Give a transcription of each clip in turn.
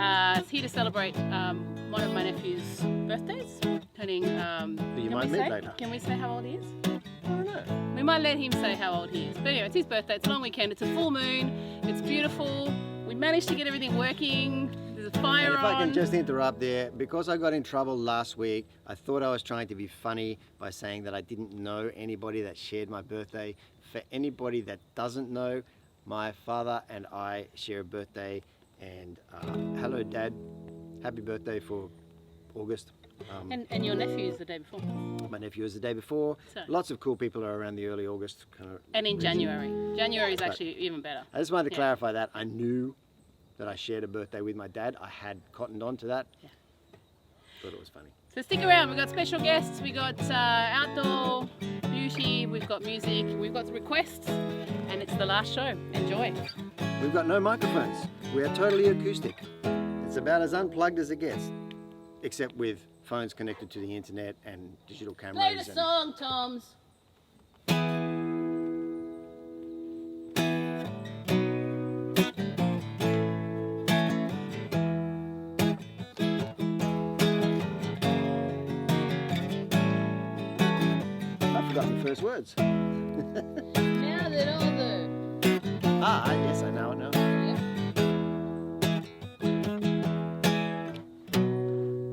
It's here to celebrate one of my nephew's birthdays, turning. Who you might meet later. Can we say how old he is? I don't know. We might let him say how old he is. But anyway, it's his birthday. It's a long weekend. It's a full moon. It's beautiful. We managed to get everything working. There's a fire And if on. I can just interrupt there, because I got in trouble last week, I thought I was trying to be funny by saying that I didn't know anybody that shared my birthday. For anybody that doesn't know, my father and I share a birthday, and hello Dad, happy birthday for August. And your nephew is the day before. My nephew is the day before. So. Lots of cool people are around the early August kind of And in region. January. January is actually even better. I just wanted to clarify that. I knew that I shared a birthday with my dad. I had cottoned on to that. Yeah. Thought it was funny. So stick around. We've got special guests. We've got outdoor beauty. We've got music. We've got requests. And it's the last show. Enjoy. We've got no microphones. We are totally acoustic. It's about as unplugged as it gets, except with phones connected to the internet and digital cameras. Play the song, Toms. I forgot the first words. Now that all the... Yes, I know it now.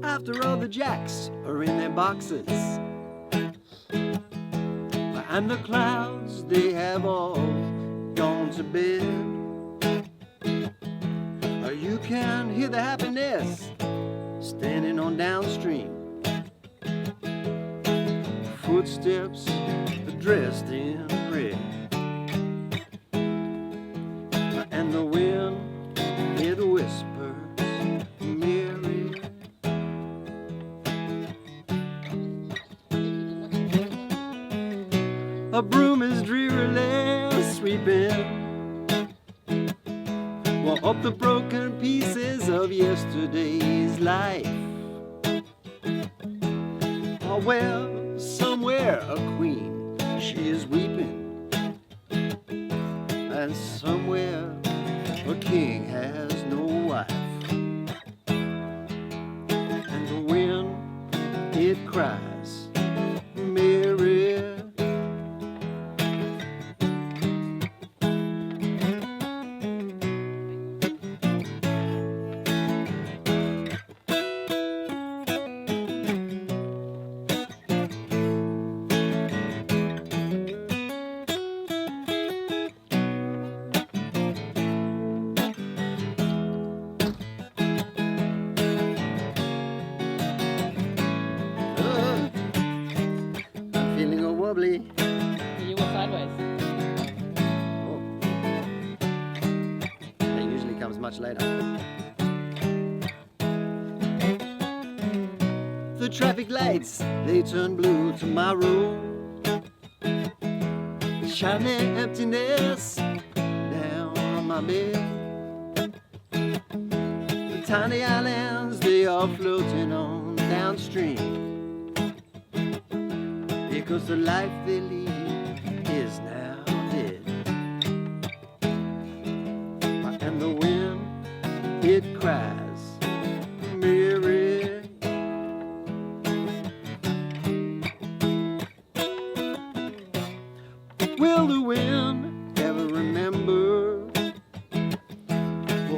After all the jacks are in their boxes, and the clouds, they have all gone to bed, you can hear the happiness standing on downstream. Footsteps dressed in red, and the wind, it whispers, Mary. A broom is drearily sweeping up the broken pieces of yesterday's life. Oh, well, somewhere a queen, she is weeping, and somewhere a king has no wife. And the wind, it cries, Mary. Wobbly. You were sideways. Oh. That usually comes much later. The traffic lights, they turn blue tomorrow, shining emptiness down on my bed. The tiny islands, they are floating on downstream, because the life they lead is now dead. And the wind, it cries, Mary. Will the wind ever remember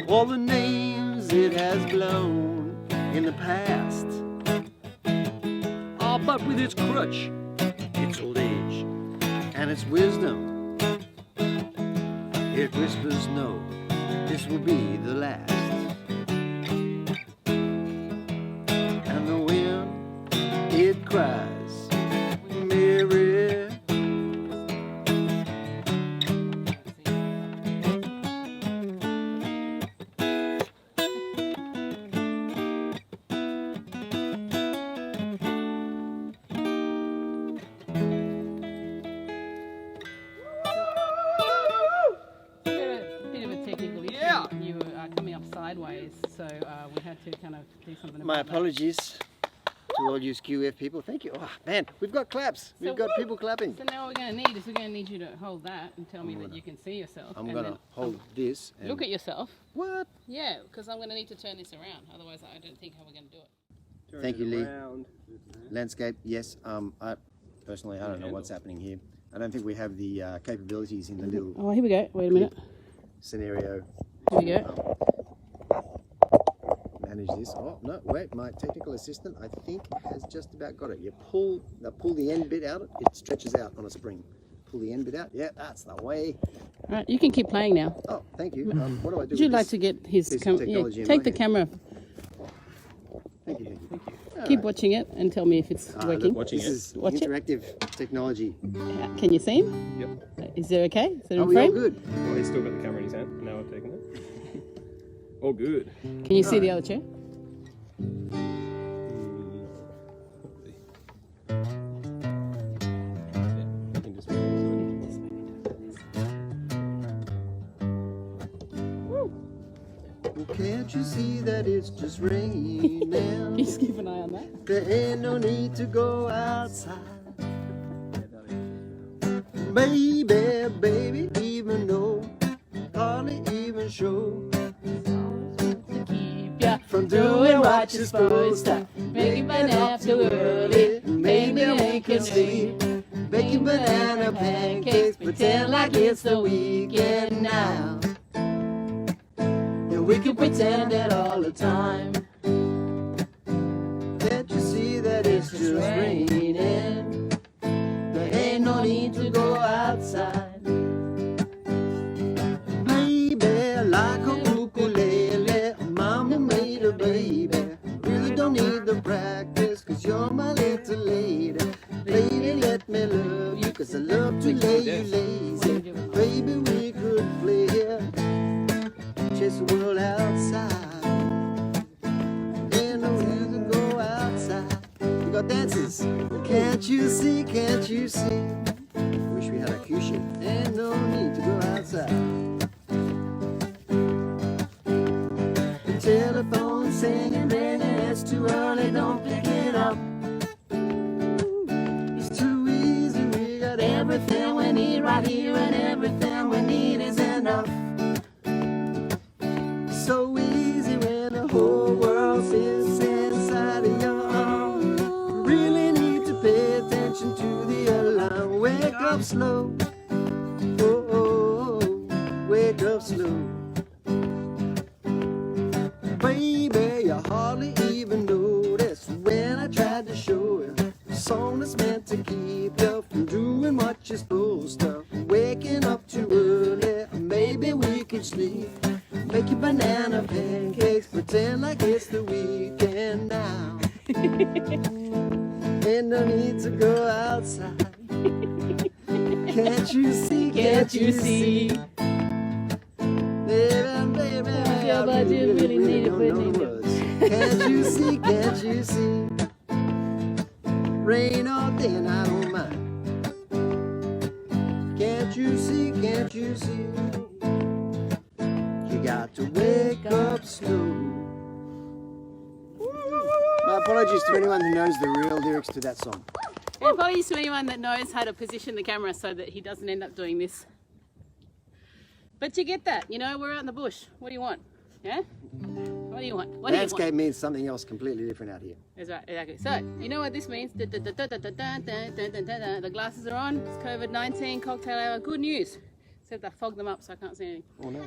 all the names it has blown in the past? Oh, but with its crutch, its old age, and its wisdom, it whispers, no, this will be the last. And the wind, it cries, Mary. You were coming up sideways, so we had to kind of do something about My apologies. That. to all you SKUF people. Thank you. Oh, man, we've got claps. We've got people clapping. So now what we're going to need is we're going to need you to hold that and tell me that you can see yourself. I'm going to hold this. And look at yourself. What? Yeah, because I'm going to need to turn this around. Otherwise, I don't think how we're going to do it. Thank you, Lee. Landscape, yes. Personally, I don't know what's happening here. I don't think we have the capabilities in the little... Oh, here we go. Wait a minute. Scenario. Here we go. Manage this. Oh, no, wait. My technical assistant, I think, has just about got it. You pull the end bit out. It stretches out on a spring. Pull the end bit out. Yeah, that's the way. All right, you can keep playing now. Oh, thank you. What do I do Would you like to get his technology? Take the camera. Thank you. Keep watching it and tell me if it's working. This is interactive technology. Can you see him? Yep. Is it okay? Is it in Are we frame? all good? Well, he's still got the camera in his hand. Now I've taken it. All good. Can you see the other chair? Can't you see that it's just raining? Just keep an eye on that. There ain't no need to go outside. Baby, baby, even though hardly even show Keep ya from doing what you're supposed to. Making banana too early. Maybe I can sleep. Baking banana pancakes, pretend like it's the weekend now. We can pretend it all the time. Can't you see that it's just raining? There ain't no need to go outside. Baby, like a ukulele, mama made a baby. Really don't need the practice, cause you're my little lady. Lady, let me love you, cause I love to lay you lazy. Baby, we could play here. Chase the world outside. Ain't no need to go outside. We got dances. Can't you see? Can't you see? Wish we had a cue sheet. Ain't no need to go outside. The telephone singing, ringing. It's too early. Don't pick it up. It's too easy. We got everything we need right here, and everything we need is enough. So easy when the whole world sits inside of your arms. Really need to pay attention to the alarm. Wake up slow. Oh, oh, oh. Wake up slow. Baby, you hardly even noticed when I tried to show you a song that's meant to keep you from doing what you're supposed to. Waking up too early, maybe we could sleep. Make your banana pancakes, pretend like it's the weekend now. Ain't no need to go outside. Can't you see? Can't you see? Baby, baby, Yeah, but you really need it, don't know the words. Can't you see? Can't you see? Rain all day and I don't mind. Can't you see? Can't you see? You got to wake up slow. My apologies to anyone who knows the real lyrics to that song. And apologies to anyone that knows how to position the camera so that he doesn't end up doing this. But you get that, you know, we're out in the bush. What do you want? Yeah? What do you want? What do you want? Landscape means something else completely different out here. That's right, exactly. So, you know what this means? The glasses are on. It's COVID-19, cocktail hour. Good news. Except I fogged them up so I can't see anything. Oh no.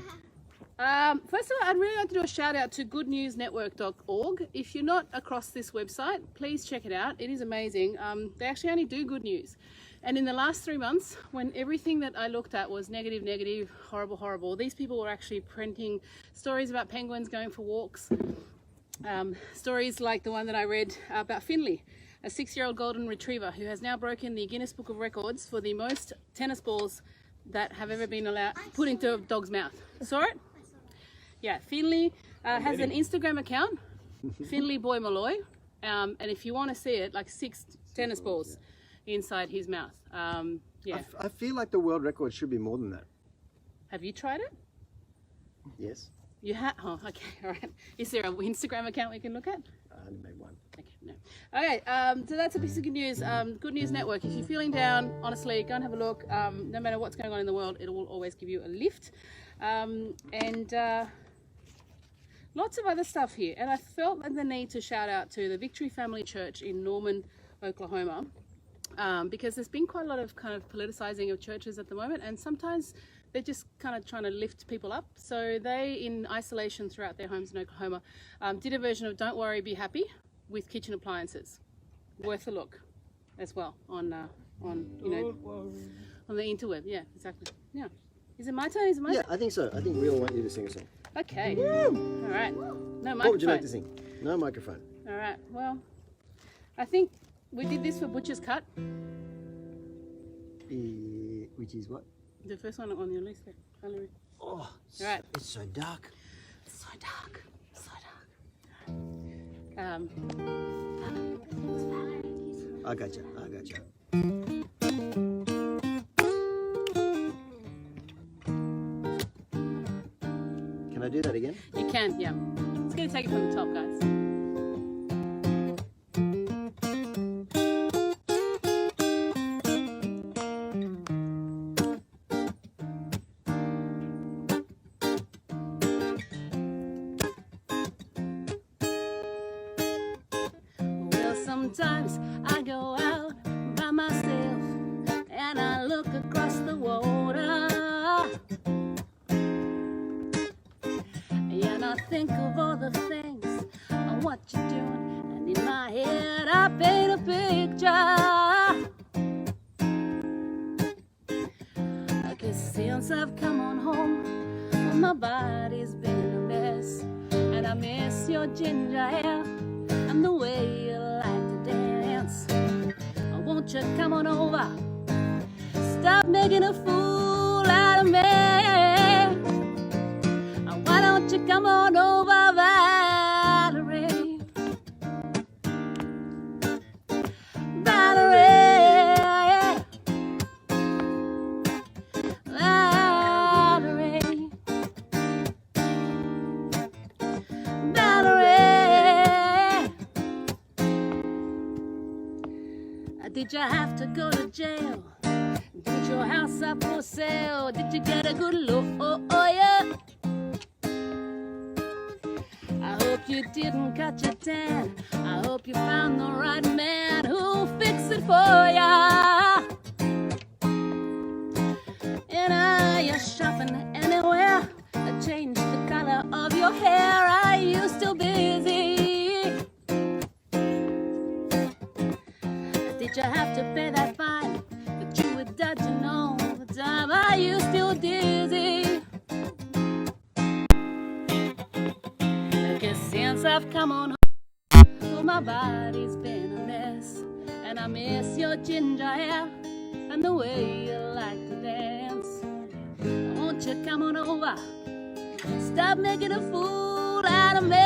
First of all, I'd really like to do a shout out to goodnewsnetwork.org. If you're not across this website, please check it out. It is amazing. They actually only do good news. And in the last 3 months, when everything that I looked at was negative, negative, horrible, horrible, these people were actually printing stories about penguins going for walks. Stories like the one that I read about Finley, a 6-year-old golden retriever who has now broken the Guinness Book of Records for the most tennis balls that have ever been put into a dog's mouth. Saw it? Yeah, Finley has an Instagram account, Finley Boy Malloy, and if you want to see it, like 6 tennis balls inside his mouth. Yeah. I feel like the world record should be more than that. Have you tried it? Yes. You have? Oh, okay, all right. Is there an Instagram account we can look at? I only made one. Okay, Okay, so that's a piece of good news. Good News Network. If you're feeling down, honestly, go and have a look. No matter what's going on in the world, it will always give you a lift. And lots of other stuff here. And I felt the need to shout out to the Victory Family Church in Norman, Oklahoma, because there's been quite a lot of kind of politicizing of churches at the moment, and sometimes they're just kind of trying to lift people up. So they, in isolation throughout their homes in Oklahoma, did a version of Don't Worry, Be Happy with kitchen appliances. Worth a look as well on the interweb. Yeah, exactly. Yeah. Is it my turn? Is it my Yeah, turn? I think so. I think we all want you to sing a song. Okay. All right. No microphone. What would you like to sing? No microphone. All right. Well, I think we did this for Butcher's Cut. Which is what? The first one on your list there, Valerie. Oh, All right. it's so dark. So dark. So dark. I gotcha. Can I do that again? You can, yeah. It's going to take it from the top, guys. Well, sometimes I go out by myself and I look across the water. And I think of all the things and what you're doing, and in my head I paint a picture. I guess since I've come on home, my body's been a mess, and I miss your ginger hair and the way you like to dance. Won't you come on over? Stop making a fool out of me. Why don't you come on over, Valerie? Valerie, Valerie, Valerie. Did you have to go to jail? Did your house up for sale? Did you get a good look? Oh yeah. I hope you didn't cut your tan. I hope you found the right man who'll fix it for ya. And are you shopping anywhere? Change the color of your hair. Are you still busy? Did you have to pay that fine that you were dodging all the time? Are you still dizzy? Since I've come on home, well, my body's been a mess, and I miss your ginger hair and the way you like to dance. Won't you come on over? Stop making a fool out of me.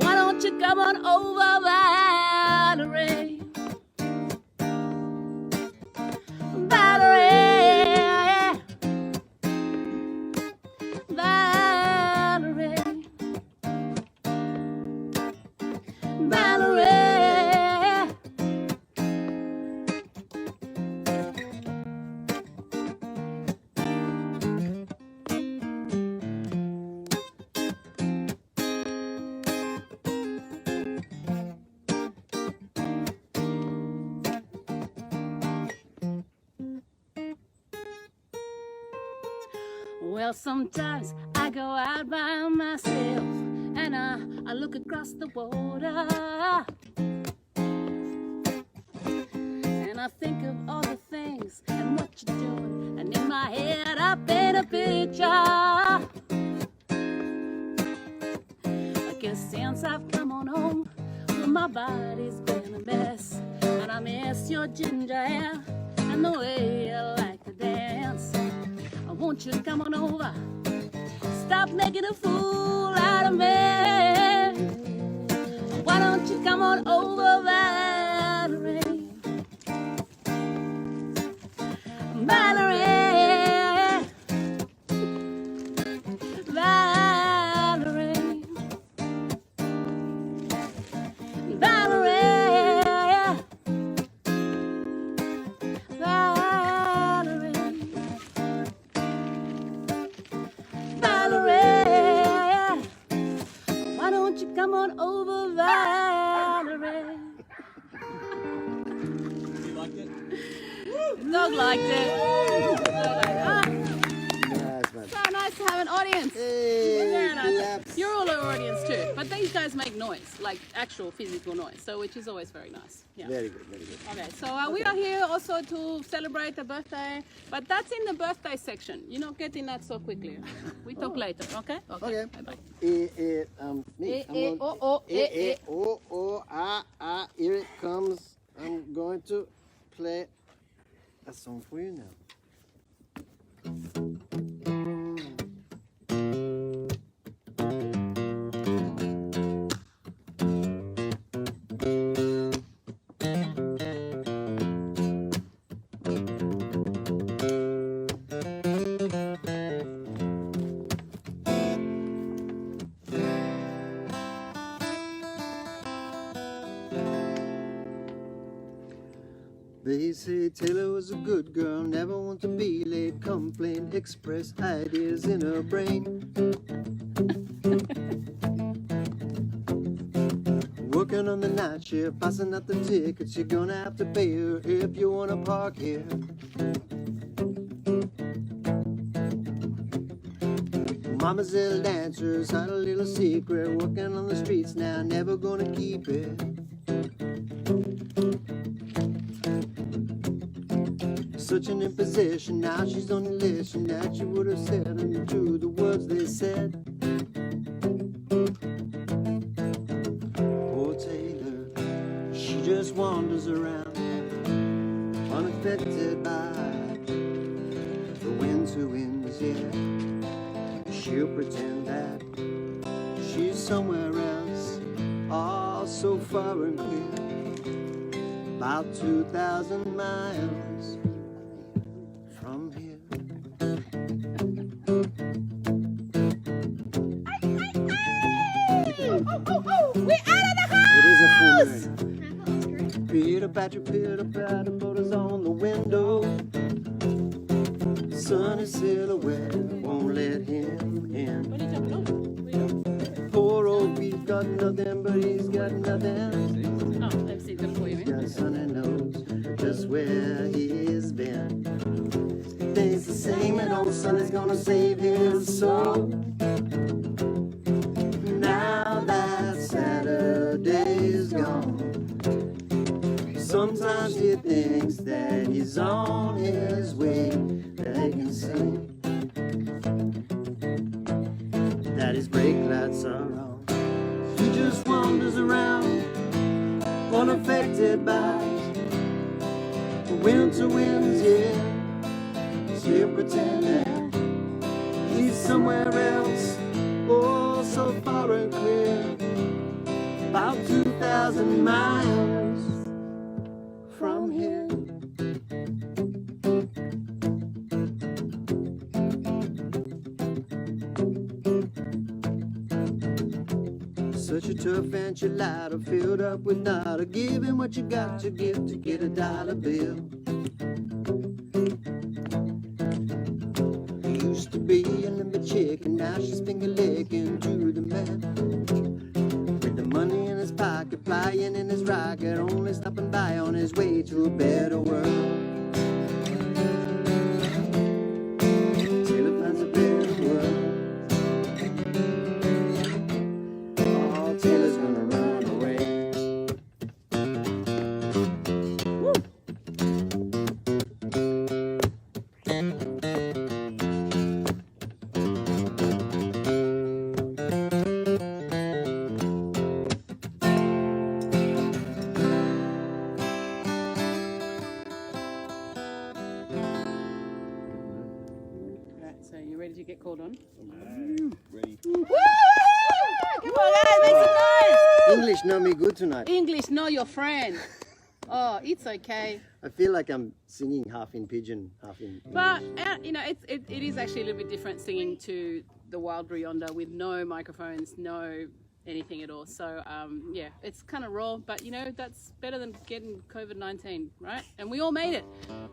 Why don't you come on over, Valerie? Valerie, Valerie, Valerie. Well, sometimes I go out by myself and I look across the water, and I think of all the things and what you're doing, and in my head I paint a picture. I guess since I've come on home, well, my body's been a mess, and I miss your ginger hair and the way you like to dance. Won't you come on over? Stop making a fool out of me. Why don't you come on over, Valerie? Valerie, Valerie, won't you come on over, Valerie? You liked it? The dog liked it. Nice, man. So nice to have an audience. Hey, Very nice. claps. You're all our audience too. But these guys make noise, like actual physical noise, so which is always very nice. Yeah. Very good, very good. Okay, so we are here also to celebrate a birthday, but that's in the birthday section. You're not getting that so quickly. We talk later, okay? Okay. Bye-bye. Me. Here it comes. I'm going to play a song for you now. They say Taylor was a good girl, never want to be late, complain, express ideas in her brain. Working on the night shift, passing out the tickets, you're gonna have to pay her if you wanna park here. Mama's little dancers had a little secret, working on the streets now, never gonna keep it. Such an imposition, now she's on the listen that she would have said unto the words they said. Poor Taylor, she just wanders around, unaffected by the winds who winds, yeah. She'll pretend that she's somewhere else, all so far and clear, about 2,000 miles. We're out of the house! It is a full moon. Pitter patter, photos on the window. Sunny silhouette won't let him in. What are you jumping on? What are you doing? Poor old Pete's got nothing, but he's got nothing. Oh, let's see, gonna pull you He's in. got Sonny knows just where he's been. Thinks the same and old Sonny's gonna save his soul. Now that Saturday's gone, sometimes he thinks that he's on his way, that he can see that his brake lights are on. He just wanders around, unaffected by the winter winds, yeah. Still pretending he's somewhere else, oh, so far and clear, about 2,000 miles from here. Such a tough enchilada filled up with nada. Give him what you got to give to get a dollar bill. Used to be a limber chick and now she's finger licking to the man. With the money in his pocket, flying in his rocket, only stopping by on his way to a better world. Taylor finds a better world. Oh, Taylor's gonna run away. Woo! Right, so you ready to get called on? Ready? Woo! Come on, guys, make some noise! English know me good tonight. English, know your friend. Oh, it's okay. I feel like I'm singing half in pidgin, half in But, you know, it is actually a little bit different singing to the wild yonder with no microphones, no anything at all. So yeah, it's kind of raw, but you know, that's better than getting COVID-19, right? And we all made it.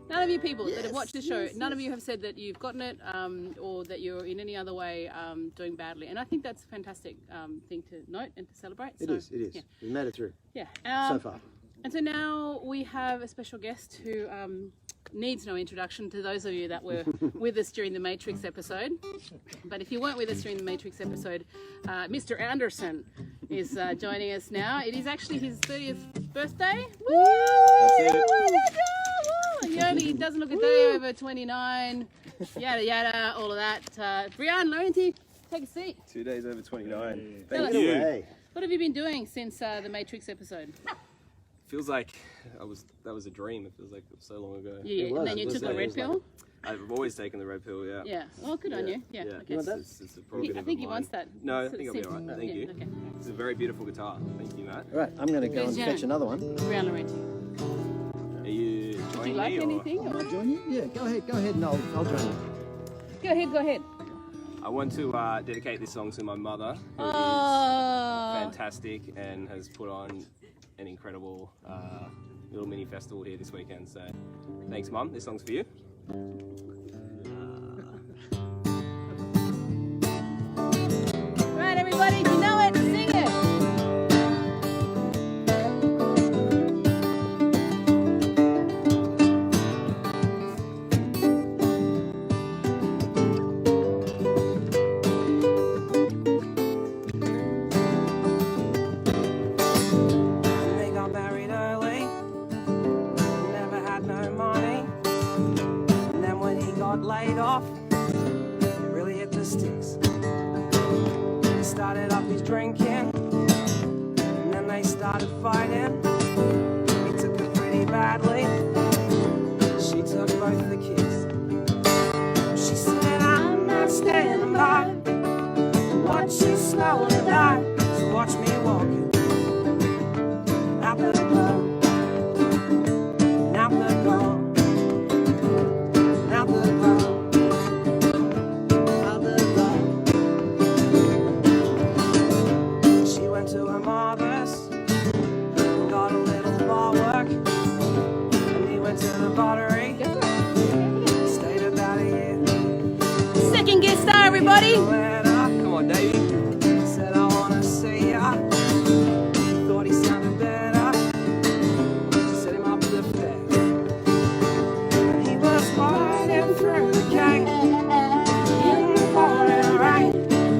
None of you people that have watched the show, none of you have said that you've gotten it or that you're in any other way doing badly. And I think that's a fantastic thing to note and to celebrate. It is. Yeah. We made it through. Yeah. So far. And so now we have a special guest who needs no introduction to those of you that were with us during the Matrix episode. But if you weren't with us during the Matrix episode, Mr. Anderson is joining us now. It is actually his 30th birthday. Woo! He doesn't look a day over 29. Yada yada, all of that. Brian Laurenti, take a seat. 2 days over 29. Tell Thank us, you. what have you been doing since the Matrix episode? Feels like that was a dream. It feels like it was so long ago. Yeah, and then you took the red pill? I've always taken the red pill, yeah. Yeah, well, good on you. Yeah, okay. It's a prerogative I think he of mine. wants that. No, I think I'll be alright. Thank you. Okay. It's a very beautiful guitar. Thank you, Matt. All right, I'm going to go and fetch another one. Brian Laurenti. Are you Would joining you like me, or? anything? Can I join you? Yeah, go ahead, and I'll join you. Go ahead. I want to dedicate this song to my mother, who is fantastic and has put on an incredible little mini festival here this weekend. So thanks, Mum. This song's for you. Right, everybody, if you know it, sing it. They got married early, never had no money. And then when he got laid off, it really hit the sticks. He started up his drinking, and then they started fighting. He took it pretty badly. She took both the kids. She said, I'm not standing by to watch you slowly die. So watch me walking out the door, out the door, out the door, out the door. She went to her mother's, got a little bar work, and he went to the pottery, stayed about a year. Second guest star, everybody. Come on, Davey. Said I wanna see ya. Thought he sounded better. Set him up the fed. And he was riding through the gate in the pouring rain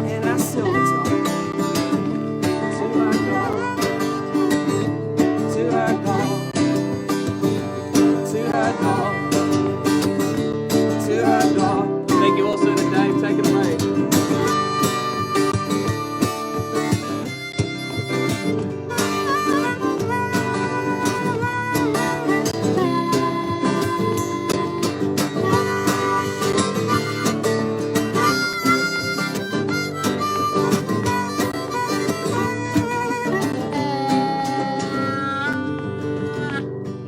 in a silver top. To her door, to her door, to her door, to her door. Thank you also to Dave. Take it away.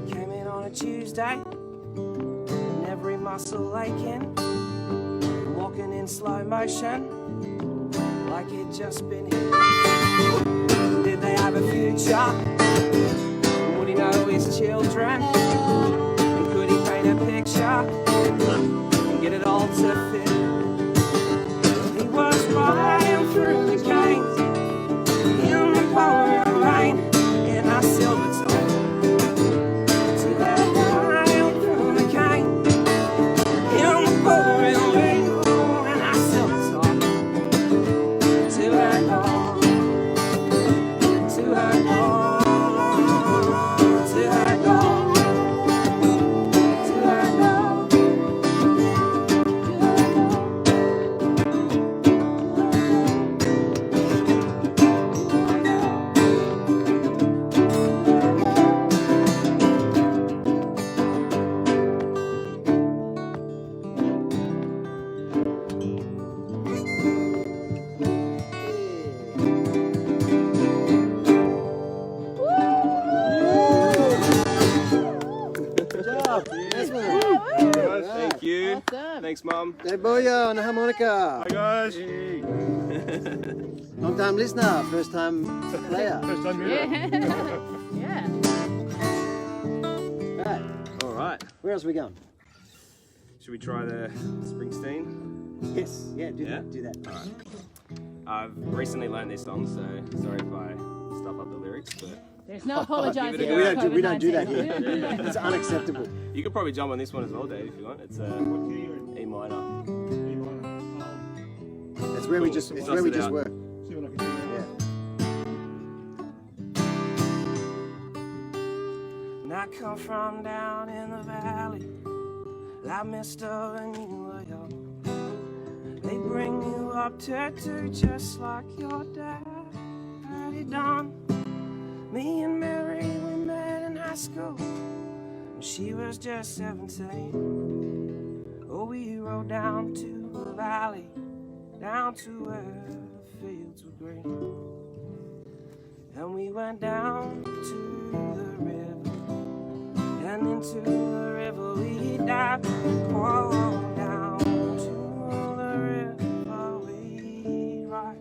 Came in on a Tuesday, and every muscle aching, walking in slow motion, like he'd just been hit. Did they have a future? Would he know his children? And could he paint a picture and get it all to fit? He was riding through the gates in the pouring rain in a silver top. To her door, Thanks, Mum. Hey, booyah on the harmonica. Hi guys. Long time listener, first time player. First time here. Yeah. Right, All right. where else are we going? Should we try the Springsteen? Yes, yeah, do Yeah? that, do that. All right. I've recently learned this song, so sorry if I stuff up the lyrics, but There's no apologising. Give it a go. We don't do that We don't do here. that. It's unacceptable. you could probably jump on this one as well, Dave, if you want. It's What key are you E minor. in? E minor. That's where we Cool. just, it's Suss where we it just out. were. See what I can do. Yeah. And I come from down in the valley, like Mr. when you were young. They bring you up to just like your daddy done. Me and Mary, we met in high school when she was just 17. Oh, we rode down to the valley, down to where the fields were green. And we went down to the river, and into the river we dived. Oh, down to the river we ride.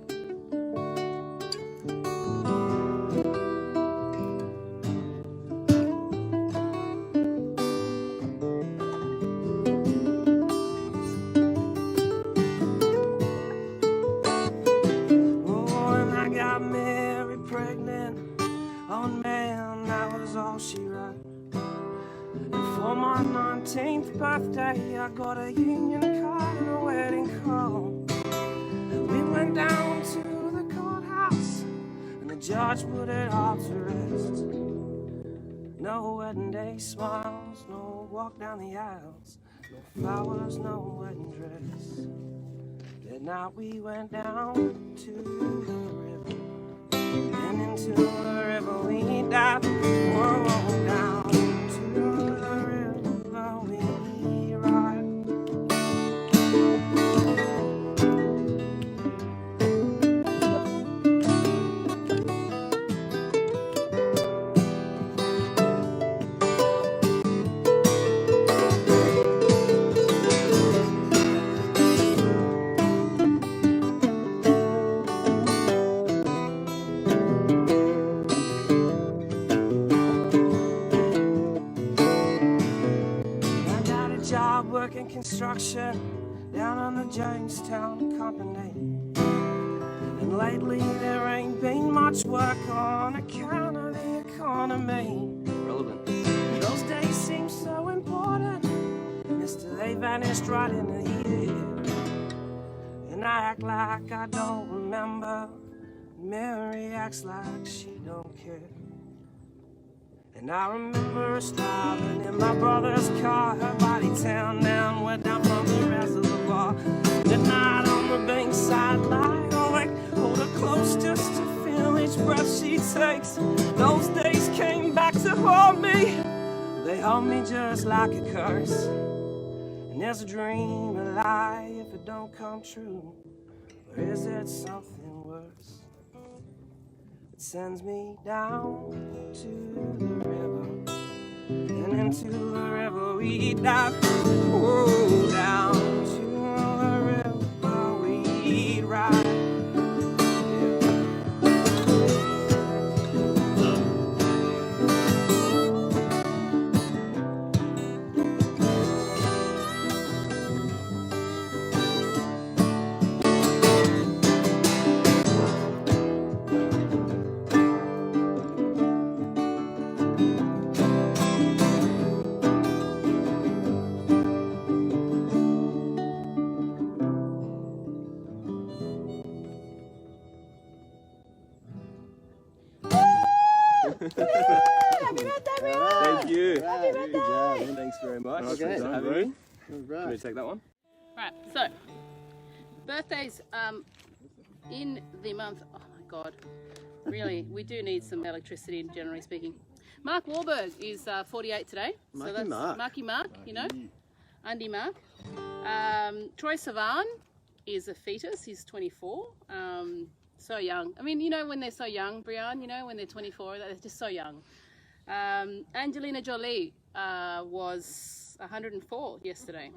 Oh, and I got Mary pregnant. Oh man, that was all she wrote. And for my 19th birthday, I got a union card and a wedding call. We went down to the courthouse, and the judge put it all to rest. No wedding day smiles, no walk down the aisles, no flowers, no wedding dress. That night we went down to the river, and into the river we dived. Whoa, down to the river we ride. I got a job working construction down on the Jamestown Company. And lately there ain't been much work on account of the economy. Relevant. Those days seem so important, Mister, they vanished right in the year. And I act like I don't remember, Mary acts like she don't care. And I remember us driving in my brother's car, her body town down, went down from the reservoir. The night on the bankside, lie awake, hold her close just to feel each breath she takes. Those days came back to haunt me, they haunt me just like a curse. And there's a dream, a lie, if it don't come true, or is it something worse? Sends me down to the river, and into the river we dive. Oh, down to the river we ride. Happy birthday, everyone! Thank you. Right, good job. Thanks very much. Nice Thanks for done, having bro. me. All Can we right. take that one? Right, so birthdays in the month. Oh my God, really, we do need some electricity, generally speaking. Mark Wahlberg is 48 today. Marky Mark. Marky Mark, you know, Andy Mark. Troye Sivan is a fetus. He's 24. So young. I mean, you know, when they're so young, Brian. You know, when they're 24, they're just so young. Angelina Jolie was 104 yesterday.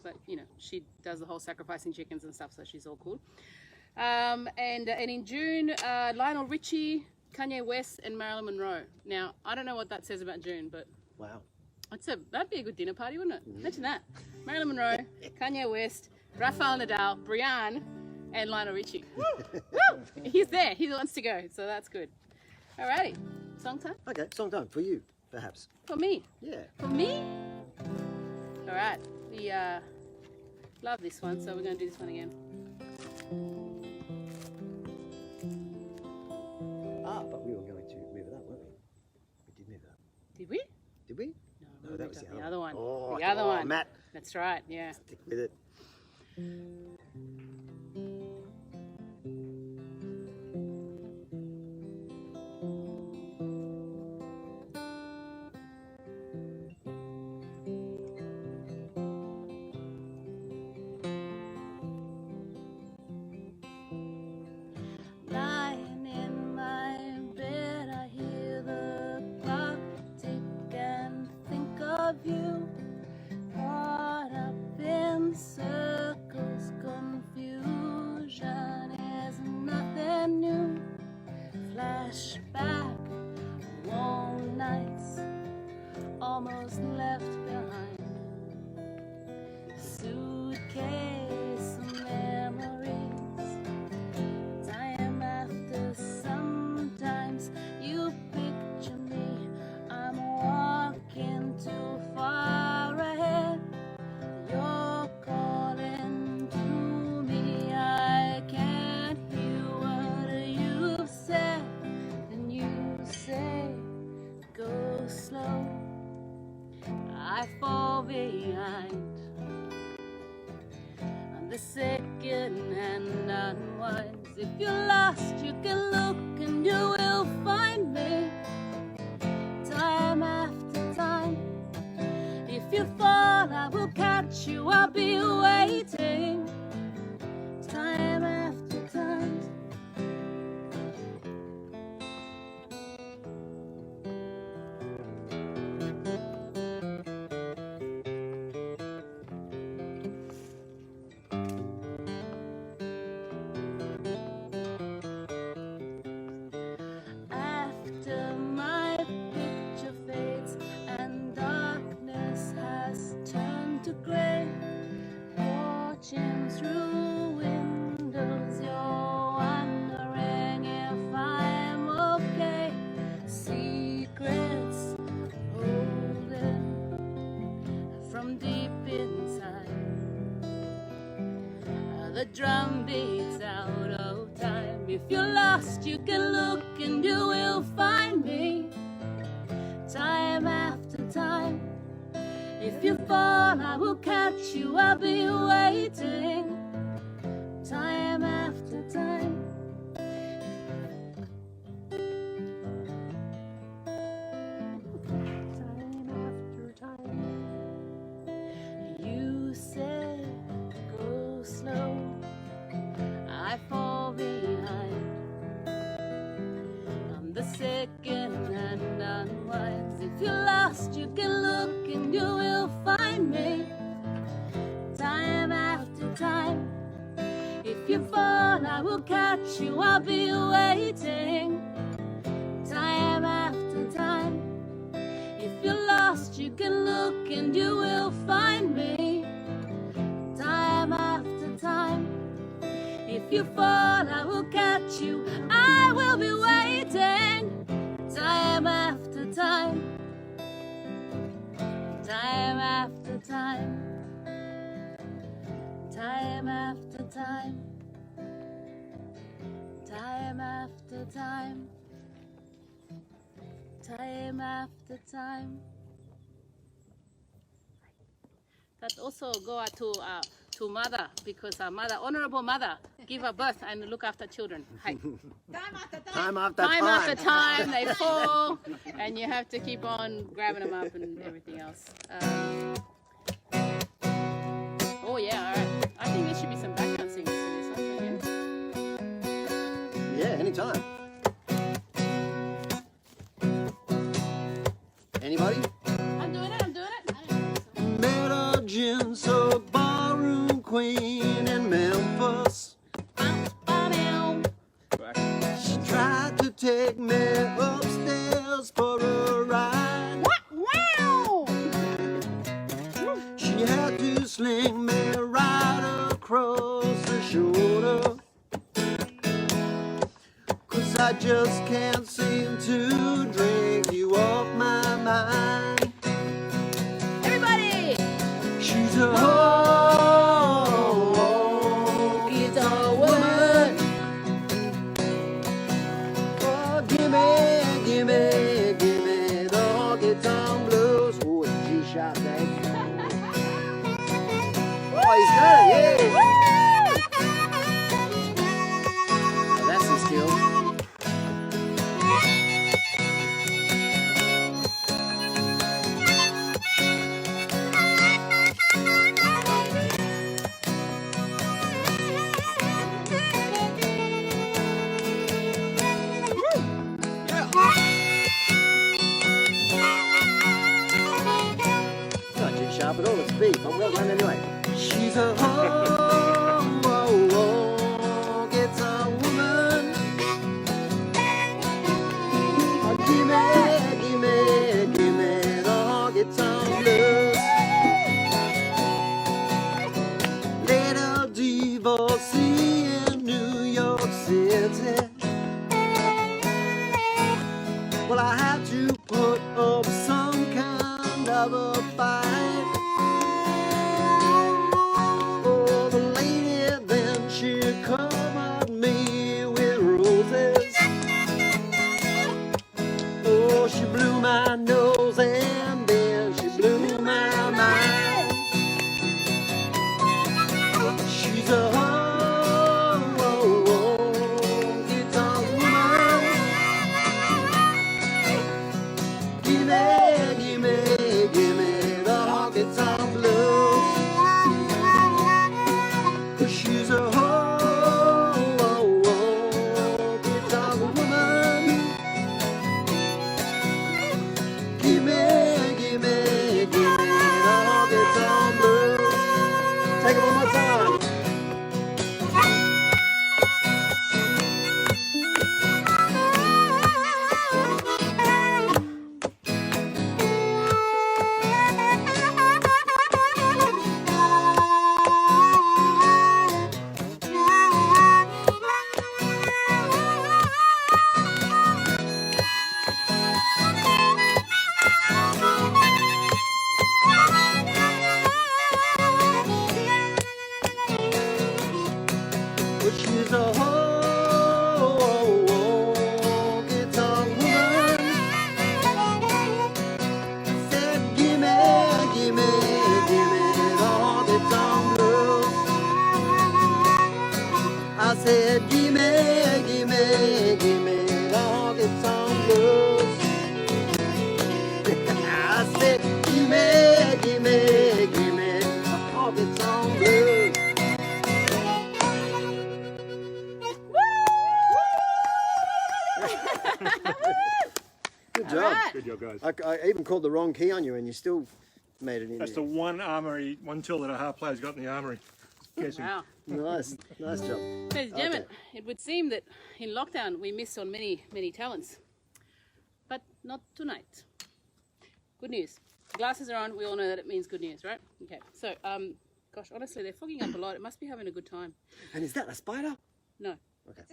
But, you know, she does the whole sacrificing chickens and stuff, so she's all cool. And in June, Lionel Richie, Kanye West, and Marilyn Monroe. Now, I don't know what that says about June, but Wow. that'd be a good dinner party, wouldn't it? Imagine that. Marilyn Monroe, Kanye West, Rafael Nadal, Brianne, and Lionel Richie. Woo! He's there. He wants to go, so that's good. Alrighty, song time Okay, song time for you, perhaps. for me. Yeah. For me. All right, we love this one, so we're going to do this one again. But we were going to move it up, weren't we? We did move it up. Did we? Did we? No, No, that was the other one. Oh, The other come on, one. Matt. That's right. Yeah. Stick with it. Lying in my bed, I hear the clock tick and think of you. Caught up in circles, confusion is nothing new. Flashback, warm nights, almost left behind. Suitcase memories. Time after sometimes you picture me. I'm walking too far ahead. You're calling to me. I can't hear what you've said. And you say, go slow. I fall behind. The second hand unwinds. If you're lost, you can look and you will find me. Time after time. If you fall, I will catch you. I'll be waiting. Time after time. After my picture fades and darkness has turned to gray, watching through windows, you're wondering if I'm okay. Secrets holding from deep inside. The drum beats out of time. If you're lost, you can look and you will find me. Time after time. If you fall, I will catch you. I'll be waiting. Time after time. Time after time. You said go slow. I fall behind. I'm the second hand unwinds. If you're lost, you can look and you will find me. Time after time. If you fall, I will catch you. I'll be waiting. Time after time. If you're lost, you can look and you will find me. Time after time. If you fall, I will catch you. I will be waiting. Time after time. Time after time. Time after time. Time after time. Time after time. That also go out to mother, because our mother, honorable mother, give her birth and look after children. Hey. Time after Time after time, they fall, and you have to keep on grabbing them up and everything else. Oh yeah, all right. I think there should be some background singers to this one, don't you? Yeah, anytime. Anybody? I'm doing it. take me upstairs for a ride. Wow! She had to sling me right across the shoulder, 'cause I just can't seem to drink you off my mind. Everybody! She's a honky-tonk woman. Oh, gimme the honky-tonk blues. Oh, it's G-sharp, Dave. Oh, he's got it, yeah. Oh, that's his skill. It's not G-sharp at all, it's B, but well done anyway. She's a honky-tonk woman. Oh, gimme the honky-tonk blues. Little divorcee in New York City. Well, I had to put up some kind of a fight. Oh, the lady then she covered me with roses. Oh, she blew my nose and then she blew my mind. She's a honky-tonk woman. Gimme the honky-tonk blues. 'Cause she's a honky-tonk woman. Gimme the honky-tonk blues. Take it one more time. But she's a honky-tonk woman. Said, gimme the honky-tonk blues. I said, gimme the honky-tonk blues. I said, gimme the honky-tonk blues. Good job. Alright. Good job, guys. I even called the wrong key on you and you still made it in That's the there. one tool that a harp player's got in the armory. Guessing. Wow. Nice job. Ladies and gentlemen, it would seem that in lockdown we missed on many talents. But not tonight. Good news. The glasses are on, we all know that it means good news, right? Okay, so, gosh, honestly, they're fogging up a lot. It must be having a good time. And is that a spider? No. Okay.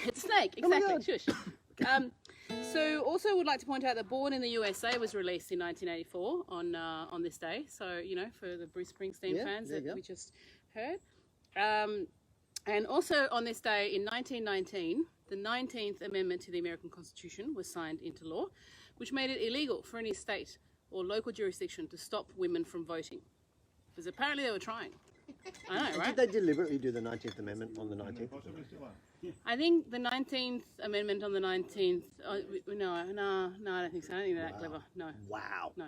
It's a snake, Oh my exactly. Shush. So also would like to point out that Born in the USA was released in 1984 on this day. So, you know, for the Bruce Springsteen fans there you that go. we just heard. And also on this day in 1919, the 19th Amendment to the American Constitution was signed into law, which made it illegal for any state or local jurisdiction to stop women from voting. Because apparently they were trying. I know, right? Did they deliberately do the 19th Amendment on the 19th? I think the 19th Amendment on the 19th, no, I don't think so. I don't think they're that clever. No. Wow. No.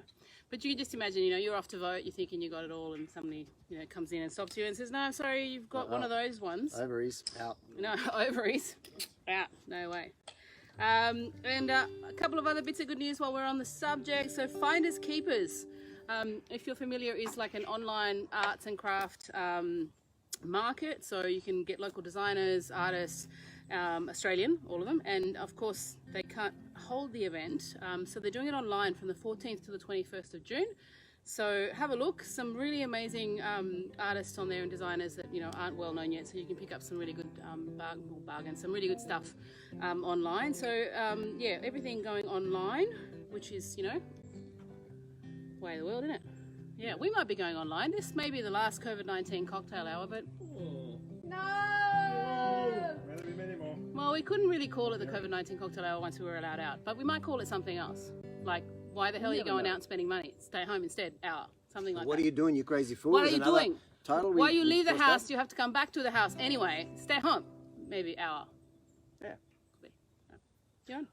But you can just imagine, you know, you're off to vote, you're thinking you got it all, and somebody, you know, comes in and stops you and says, no, I'm sorry, you've got one of those ones. Ovaries out. No, ovaries. Out. No way. And a couple of other bits of good news while we're on the subject. So Finders Keepers, if you're familiar, is like an online arts and craft market. So you can get local designers, artists, Australian, all of them, and of course they can't hold the event, so they're doing it online from the 14th to the 21st of June. So have a look, some really amazing artists on there and designers that aren't well known yet, so you can pick up some really good bargains, some really good stuff online. So yeah, everything going online, which is way of the world, isn't it? Yeah, we might be going online. This may be the last COVID-19 cocktail hour, but no! Many more. Well, we couldn't really call it the COVID-19 cocktail hour once we were allowed out, but we might call it something else, like why the hell are you going out and spending money? Stay home instead, hour, something like that. What are you doing, you crazy fool? What are Is you another doing? Title Why you leave the house, you have to come back to the house anyway. Stay home, maybe hour. Yeah. Could be. John?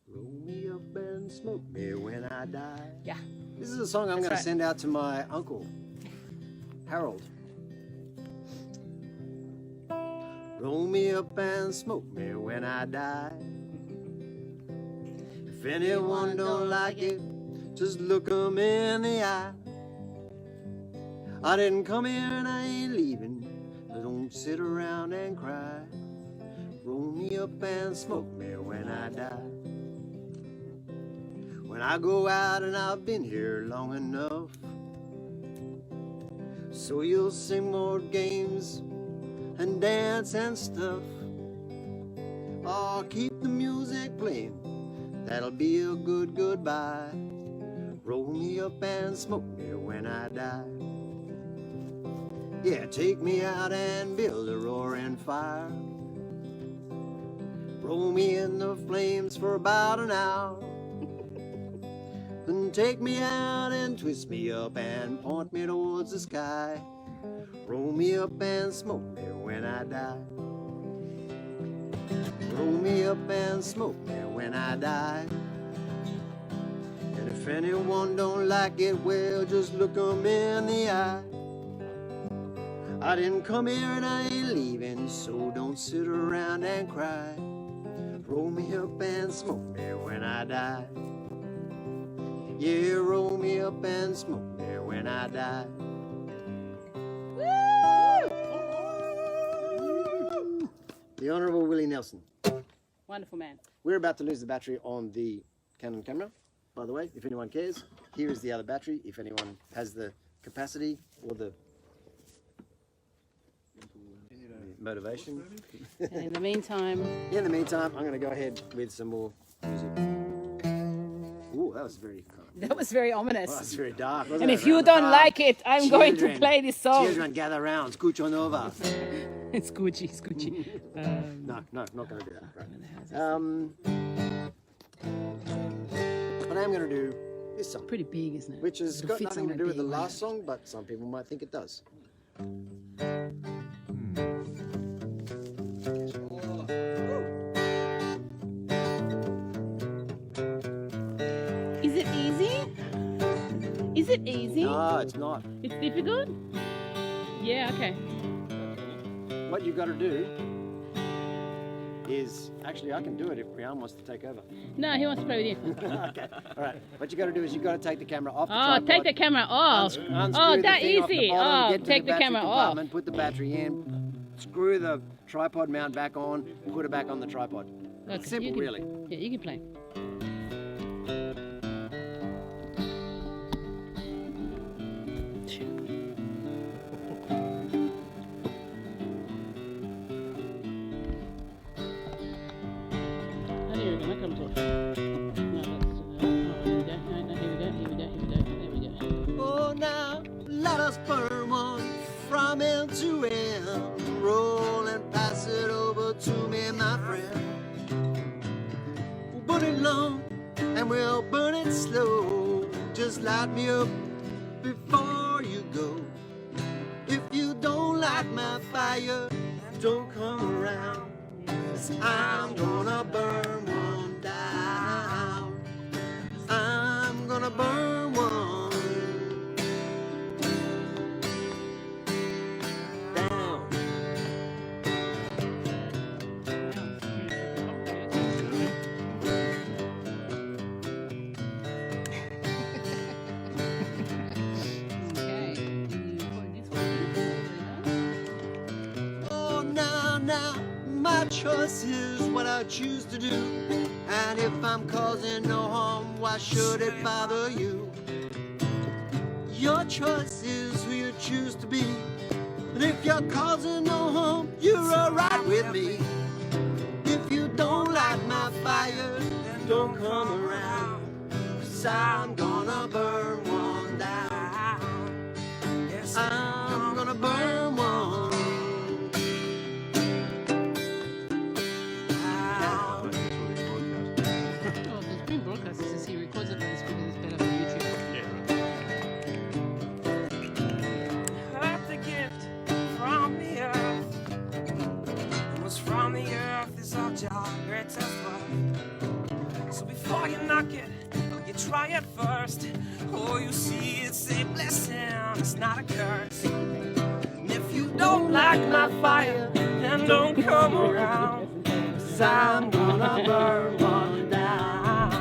Roll me up and smoke me when I die. Yeah. This is a song I'm going to send out to my uncle, Harold. Roll me up and smoke me when I die. If anyone don't like it, just look 'em in the eye. I didn't come here and I ain't leaving, so don't sit around and cry. Roll me up and smoke me when I die. When I go out and I've been here long enough, so you'll sing more games and dance and stuff. Oh, keep the music playing, that'll be a good goodbye. Roll me up and smoke me when I die. Yeah, take me out and build a roaring fire. Roll me in the flames for about an hour. Then take me out and twist me up and point me towards the sky. Roll me up and smoke me when I die. Roll me up and smoke me when I die. And if anyone don't like it, well, just look 'em in the eye. I didn't come here and I ain't leaving, so don't sit around and cry. Roll me up and smoke me when I die. Yeah, roll me up and smoke me when I die. Woo! The Honourable Willie Nelson. Wonderful man. We're about to lose the battery on the Canon camera, by the way, if anyone cares. Here is the other battery, if anyone has the capacity or the motivation. And in the meantime, I'm going to go ahead with some more music. Ooh, that was very that was very ominous. that's very dark. Wasn't And it? if you Around the don't park. like it, I'm going to Children, play this song. Children, gather round. Scucho Nova. It's Gucci, it's Gucci. No, not going to do that. Right. But I am going to do this song, Pretty big, isn't it? which has It'll got fit nothing to somewhere do with the big, won't last it? song, but some people might think it does. Is it easy? Is it easy? No, it's not. It's difficult? Yeah, okay. What you got to do is, actually, I can do it if Brian wants to take over. No, he wants to play with you. Okay, all right. What you got to do is you got to take the camera off the Oh, tripod. take the camera off. Unscrew Oh, the that thing off the easy. bottom, Oh, get to take the battery camera off. compartment, put the battery in, screw the tripod mount back on, put it back on the tripod. Okay, Simple, you can, really. Yeah, you can play. Oh, here we go. Come to it. No, that's, here we go. No, here we go. There we go. Oh, now let us burn one from end to end. Roll and pass it over to me, my friend. We'll burn it long and we'll burn it slow. Just light me up before you go. If you don't like my fire, don't come around. 'Cause I'm gonna burn one down. I'm gonna burn one down. Oh, now, my choice is what I choose to do. And if I'm causing no harm, why should it bother you? Your choice is who you choose to be. And if you're causing no harm, you're alright with me. If you don't like my fire, then don't come around. 'Cause I'm gonna burn one down. Yes, I'm gonna burn one down. Oh, there's been broadcasters as he records it, but it's because it's better for YouTube. Heard the gift from the earth. And what's from the earth is our job, greatest worth. So before you knock it, you try it first. Oh, you see, it's a blessing, it's not a curse. And if you don't like my fire, then don't come around. 'Cause I'm gonna burn one down.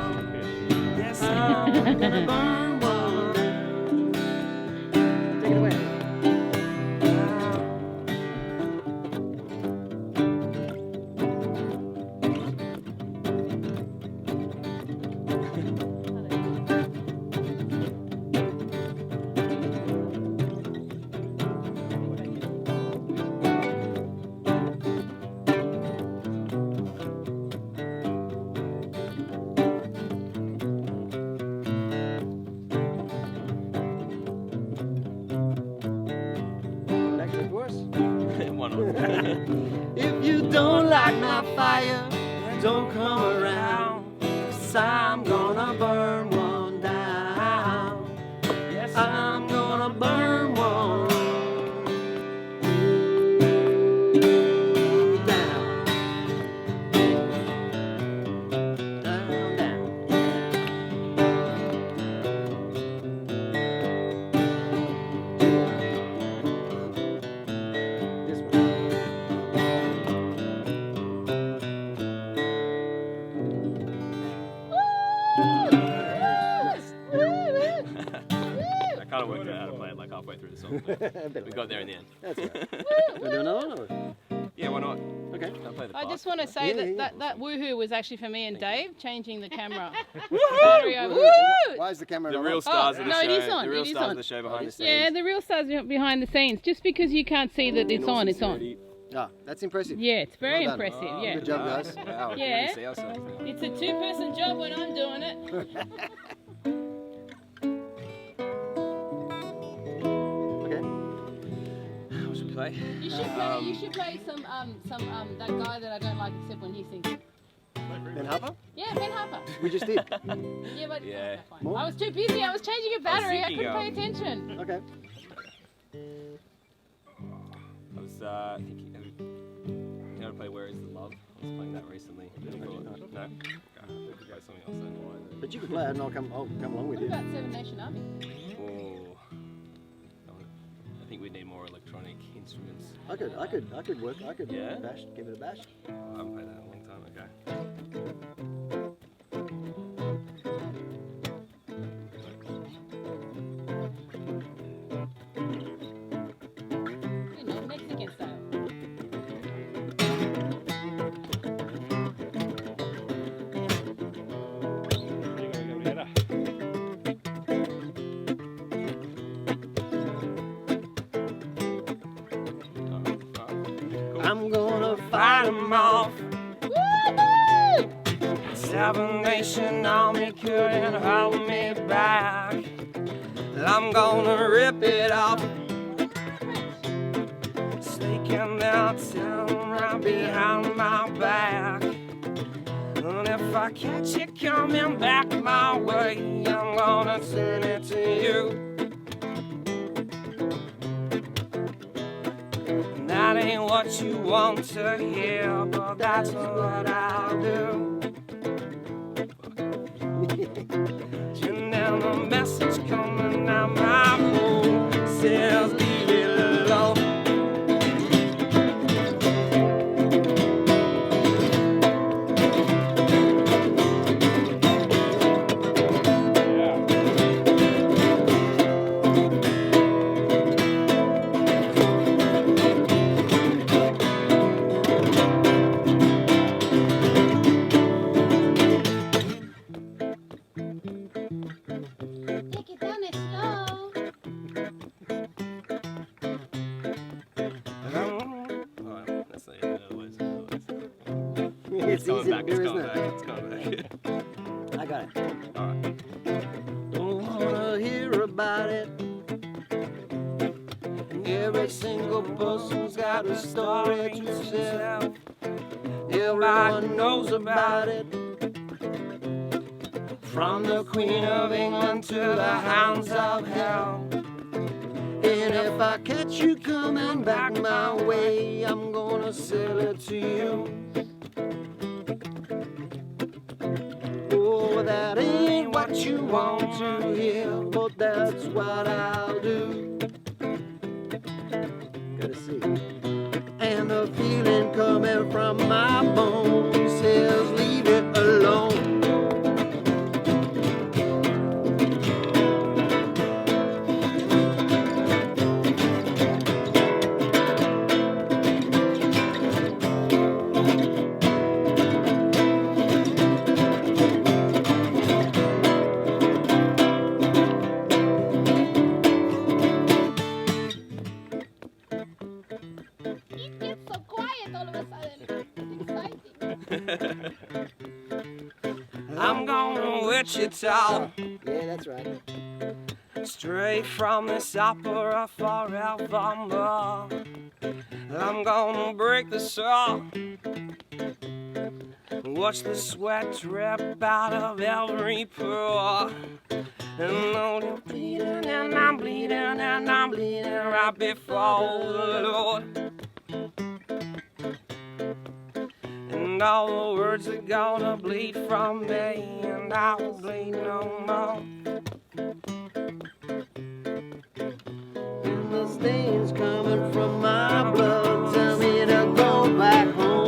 Yes, I'm gonna burn one Take it away. down. Back to the chorus. Why not? If you don't like my fire, don't come around. 'Cause I'm gonna burn one down. Yes, I'm gonna burn one down. Down, down. This one. I kind of worked out how to play it like halfway through the song, but we got there in the end. That's all right. Wanna do another one? Or? Yeah, why not? Okay. I'll play the I part. just want to say Yeah. that woohoo was actually for me and Dave, changing the camera. Battery over. Woo! Why is the camera The not real on? stars of the no, show. it is on, The real it is stars on. of the show behind the scenes. Yeah, the real stars behind the scenes. Just because you can't see that it's In all on, it's on. sincerity. Ah, that's impressive. Yeah, it's very Well done. impressive. Oh, Yeah, Good job, guys. Wow, we can Yeah. really see ourselves now. it's a two-person job when I'm doing it. Okay. What should we play? You should play some that guy that I don't like except when he sings. Ben Harper? Yeah, Ben Harper. We just did. Yeah, but Yeah. okay, fine. More? I was too busy. I was changing a battery. I thinking, couldn't pay attention. Okay. I was thinking, you know, to play Where Is the Love? I was playing that recently. No? Okay, we could go something else then. But you can play it and I'll come along with What you. about Seven Nation Army? Oh, I think we need more electronic instruments. I could work. I could Yeah? give it a bash. I haven't played that in a long time, okay. You know, Mexican style. I'm gonna fight 'em off. Woo-hoo! Seven Nation Army couldn't hold me back. I'm gonna rip it off. Sneaking downtown right behind my back. And if I catch you coming back my way, I'm gonna turn it to you. And that ain't what you want to hear, but that's what I'll do. And then a message coming out my phone says, leave it alone. it's coming easy back, to do, it's isn't coming it? back, it's coming back. I got it. Alright. Don't wanna hear about it. Every single person's got a story to tell. Everyone knows about it. From the Queen of England to the hounds of hell. And if I catch you coming back my way, I'm gonna sell it to you. Oh, that ain't what you want to hear, but that's what I'll do. Gotta see. And the feeling coming from my bones says leave it alone. I'm gonna Wichita, Yeah, that's right. straight from this opera forevermore. I'm gonna break the saw, watch the sweat drip out of every pore. And though I'm bleeding and I'm bleeding and I'm bleeding right before the Lord. And all the words are gonna bleed from me, and I won't bleed no more. And the stains coming from my blood tell me to go back home.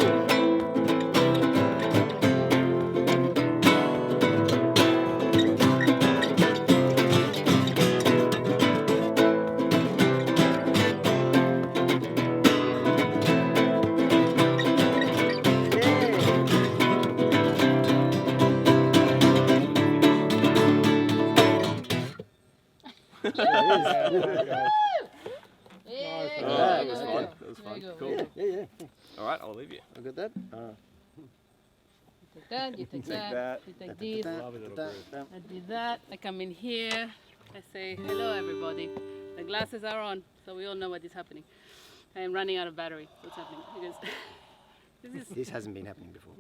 That was fun. That was fun. Cool. Yeah. Alright, I'll leave you. I got that. Take that, you take that, you take this. I do that. I come in here. I say hello, everybody. The glasses are on, so we all know what is happening. I am running out of battery. What's happening? Because this is. This hasn't been happening before.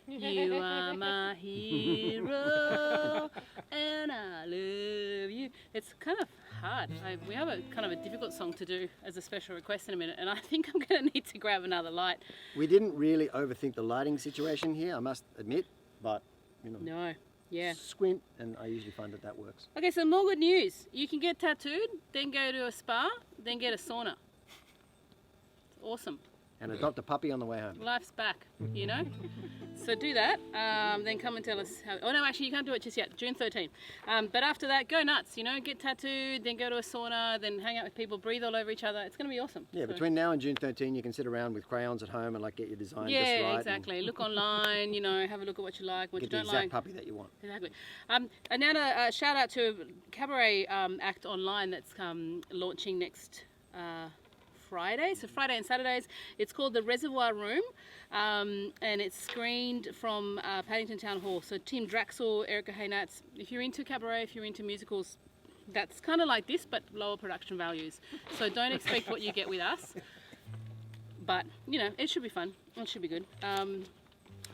You are my hero, and I love you. It's kind of hard. We have a kind of a difficult song to do as a special request in a minute, and I think I'm going to need to grab another light. We didn't really overthink the lighting situation here, I must admit, but you know, No, yeah. squint, and I usually find that works. Okay, so more good news. You can get tattooed, then go to a spa, then get a sauna. It's awesome. And adopt a puppy on the way home. Life's back, you know? So do that, then come and tell us how... Oh no, actually you can't do it just yet, June 13th. But after that, go nuts, you know? Get tattooed, then go to a sauna, then hang out with people, breathe all over each other. It's going to be awesome. Yeah, So- between now and June 13, you can sit around with crayons at home and like get your design Yeah, just right. exactly. Look online, you know, have a look at what you like, what And you get the don't exact like. puppy that you want. Exactly. Another shout out to a cabaret act online that's launching next Friday. So Friday and Saturdays. It's called the Reservoir Room, and it's screened from Paddington Town Hall. So Tim Draxel, Erica Haynats. If you're into cabaret, if you're into musicals, that's kind of like this, but lower production values. So don't expect what you get with us. But you know, it should be fun. It should be good.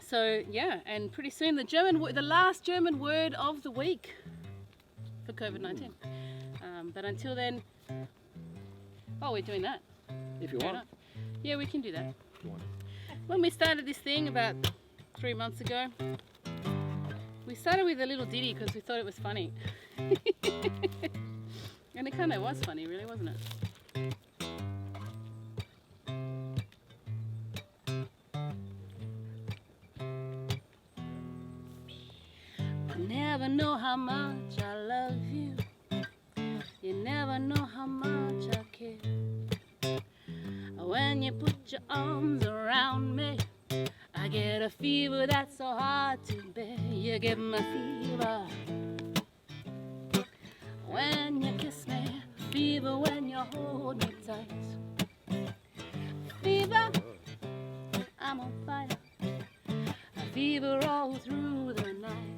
So yeah, and pretty soon the last German word of the week for COVID-19. But until then, oh, we're doing that. If you Fair want. enough. Yeah, we can do that. When we started this thing about 3 months ago, we started with a little ditty because we thought it was funny. And it kind of was funny, really, wasn't it? I never know how much I love you. You never know how much I care. When you put your arms around me, I get a fever that's so hard to bear. You give me fever when you kiss me, fever when you hold me tight. Fever, I'm on fire. fever all through the night.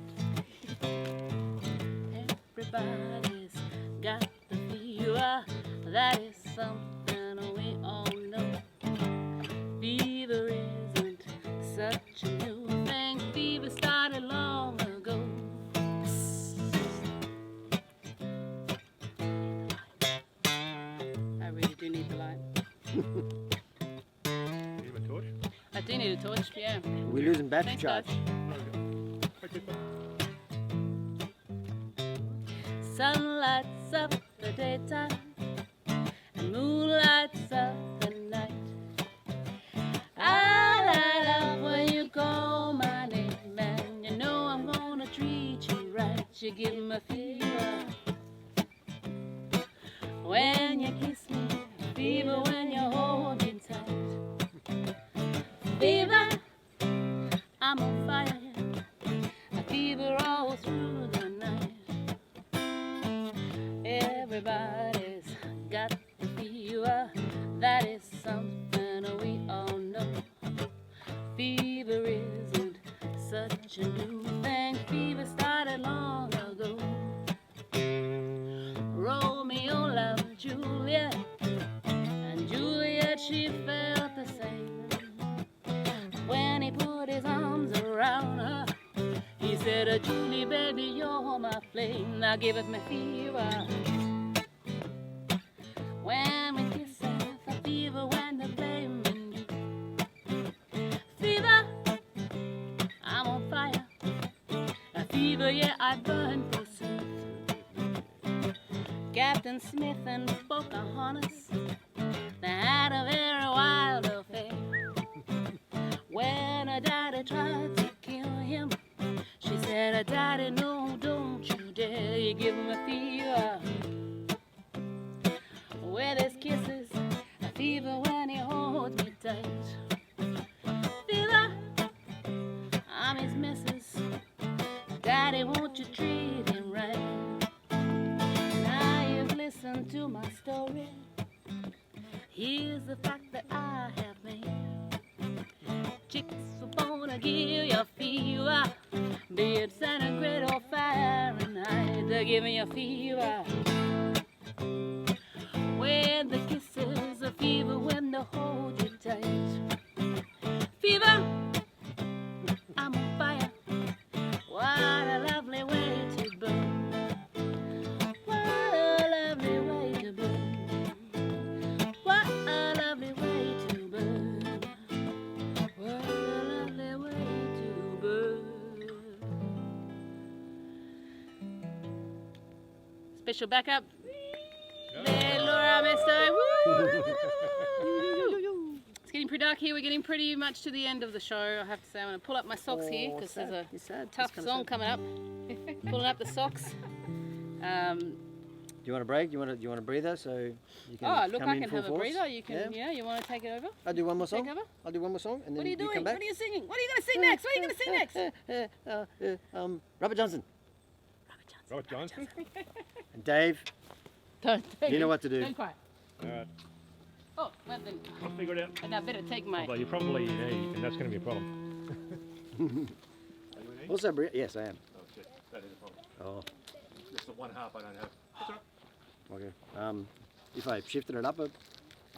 Everybody's got the fever, that is something we all know. Fever isn't such a new thing, fever started long ago. I really do need the light. You have a torch? I do need a torch, yeah. We're losing battery Thanks, charge. guys. Okay. Sun lights up the daytime and moon lights up the night. I light up when you call my name, and you know I'm gonna treat you right. You give me fever when you kiss me, fever when you hold me tight. Fever, I'm on fire, a fever all through the night. Everybody's got the fever, that is something we all know. Fever isn't such a new thing, fever started long ago. Romeo loved Juliet, and Juliet, she felt the same. When he put his arms around her, he said, Julie, baby, you're my flame. Now give it me fever. When we kiss a fever when they're blaming you. Fever, I'm on fire. A fever, yeah, I burn pursuit. Captain Smith and Pocahontas, they had a very wild affair. When her daddy tried to kill him, she said, Daddy, no, don't you dare. You give him a fever with his kisses, a fever when he holds me tight. Fever, I'm his missus. Daddy, won't you treat him right? Now you've listened to my story. Here's the fact that I have made. Chicks are born to give you fever, be it centigrade or Fahrenheit. They're giving you fever with the kisses, a fever when they hold you tight. Fever, I'm on fire. What a lovely way to burn. What a lovely way to burn. What a lovely way to burn. What a lovely way to burn. Special backup. There, Laura, Mister. It's getting pretty dark here. We're getting pretty much to the end of the show. I have to say, I'm going to pull up my socks here because there's a tough song coming up. Pulling up the socks. Do you want a break? Do you want a breather so you can Oh, look, come I in can full have a force? breather. You can, Yeah. you want to take it over? I'll do one more song. Take over? I'll do one more song and then What are you doing? come back. What are you singing? What are you going to sing next? What are you going to sing next? Robert Johnson Robert Johnson? and Dave. Don't You know what to do. Don't cry. Alright, Oh, well then, I'll figure it out. and I better take my... Although you probably eat, and that's going to be a problem. Are you eating? Also, yes, I am. Oh shit, that is a problem. Oh, It's the one half I don't have. That's all right. okay. If I shifted it up a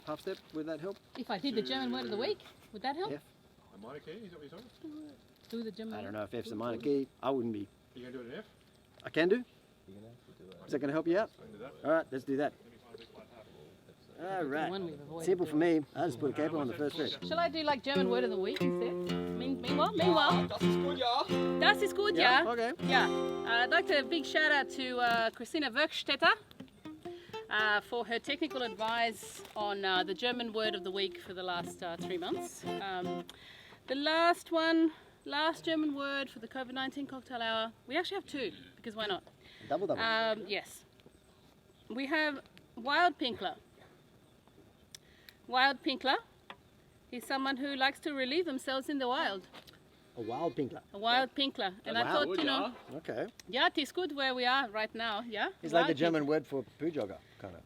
half step, would that help? If I did the German word of the week, would that help? F. A minor key, is that what you're saying? Do the German I don't word? know if F's a minor key. I wouldn't be. You going to do it in F? I can do. Is that going to help you out? I can do that. All right, let's do that. Let me find a big flat half. All The right. one we've avoided Simple for doing. me. I just put a capo on the first fret. Shall I do like German word of the week instead? Meanwhile. Das ist gut, ja. Das ist gut, ja. Okay. Yeah. I'd like to big shout out to Christina Werkstetter for her technical advice on the German word of the week for the last 3 months. The last German word for the COVID-19 cocktail hour, we actually have two, because why not? Double. Yes. We have Wild Pinkler. Wild Pinkler is someone who likes to relieve themselves in the wild. A wild pinkler. A wild Pinkler. And I Wow. thought, Okay. yeah, it is good where we are right now, yeah? It's like the Wild German word for poo jogger.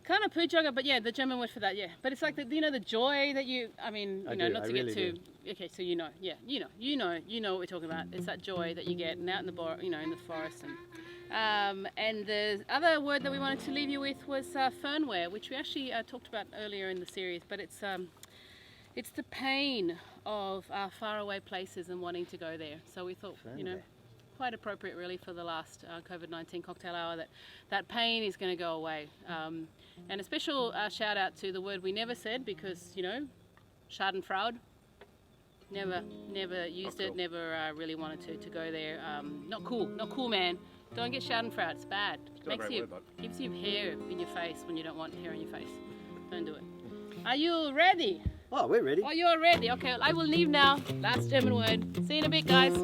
Kind of. poo jogger, but yeah, the German word for that, yeah. But it's like the joy that you, not to get too. Okay, so you know what we're talking about. It's that joy that you get out in the in the forest, and the other word that we wanted to leave you with was fernware, which we actually talked about earlier in the series. But it's the pain of faraway places and wanting to go there. So we thought, Fernware. Quite appropriate really for the last COVID-19 cocktail hour that pain is going to go away. And a special shout out to the word we never said because, schadenfreude. Never used it, never really wanted to go there. Not cool, man. Don't get schadenfreude, it's bad. Gives you hair in your face when you don't want hair in your face. Don't do it. Are you ready? Oh, we're ready. Oh, you're ready. Okay, I will leave now. Last German word. See you in a bit, guys.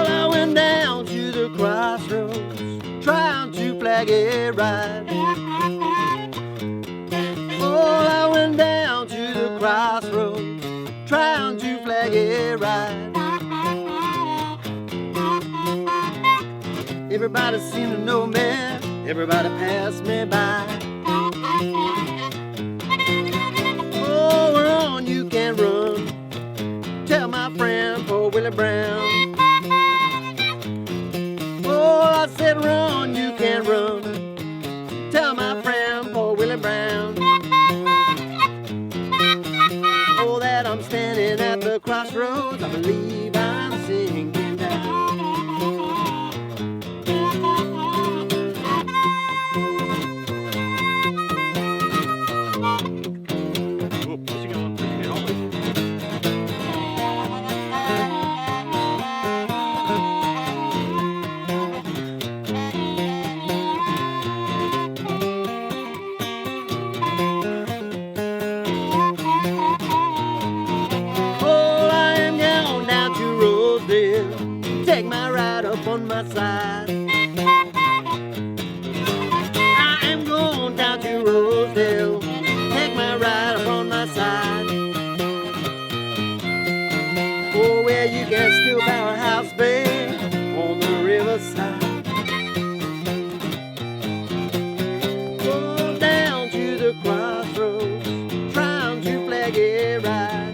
I went down to the crossroads, trying to flag it right. Everybody seemed to know me, everybody passed me by. Oh, run, you can run, tell my friend poor Willie Brown. Oh, I said run, you can run, tell my friend poor Willie Brown. Oh, that I'm standing at the crossroads, I believe I'm singing down. Take my ride up on my side. I am going down to Rosedale. Take my ride up on my side. Oh, where you can still buy a house, babe, on the riverside. Go down to the crossroads, trying to flag it right.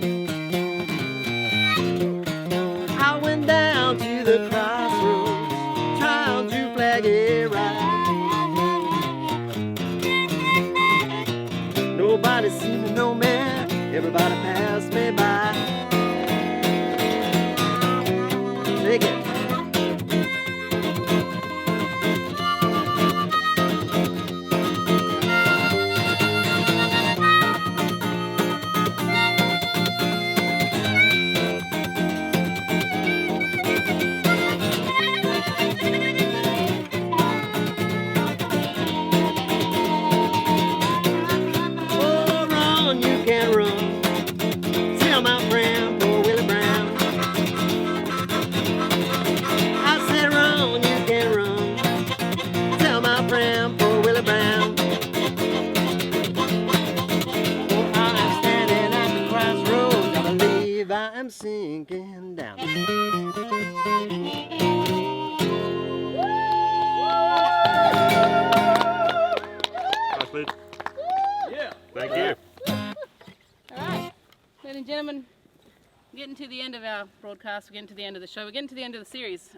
I went down to the crossroads, trying to flag it right. Nobody seemed to know me, everybody passed me by. Take it. I'm sinking down. Nice, Liz. Yeah. Thank you. All right, ladies and gentlemen, we're getting to the end of our broadcast. We're getting to the end of the show. We're getting to the end of the series.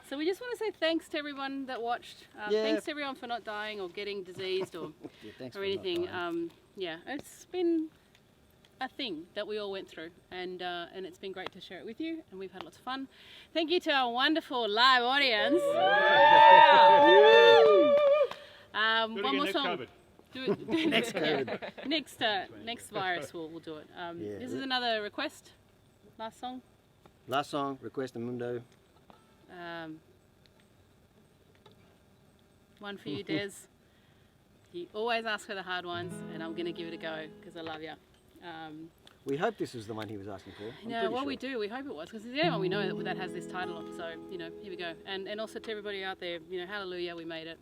So we just want to say thanks to everyone that watched. Thanks to everyone for not dying or getting diseased or or anything. Yeah, it's been a thing that we all went through, and it's been great to share it with you, and we've had lots of fun. Thank you to our wonderful live audience. Yeah. One more song. Do it. Next COVID. Next virus, we'll do it. Yeah. This is another request. Last song. Last song, Request a Mundo. One for you, Des. You always ask for the hard ones, and I'm going to give it a go because I love you. We hope this is the one he was asking for. I'm Yeah, pretty well, sure. we do. We hope it was because it's the only one we know that has this title on. So, you know, here we go. And also to everybody out there, you know, hallelujah, we made it.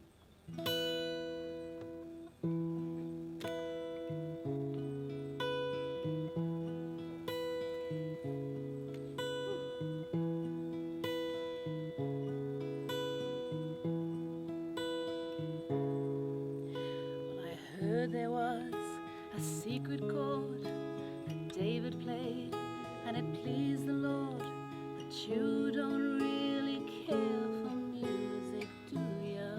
Well, I heard there was a secret chord that David played, and it pleased the Lord. But you don't really care for music, do ya?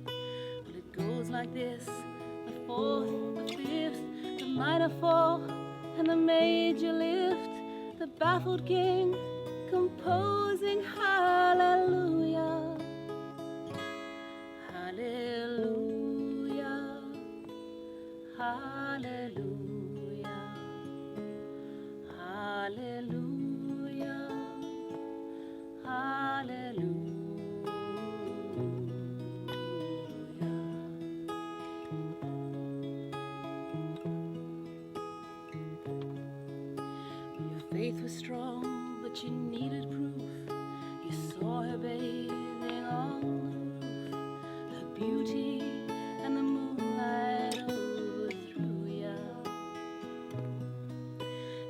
Well, it goes like this: the fourth, the fifth, the minor fall, and the major lift. The baffled king composing hallelujah, hallelujah, hallelujah, hallelujah, hallelujah. Your faith was strong, but you needed proof. You saw her bathing on the roof, her beauty and the moonlight overthrew ya.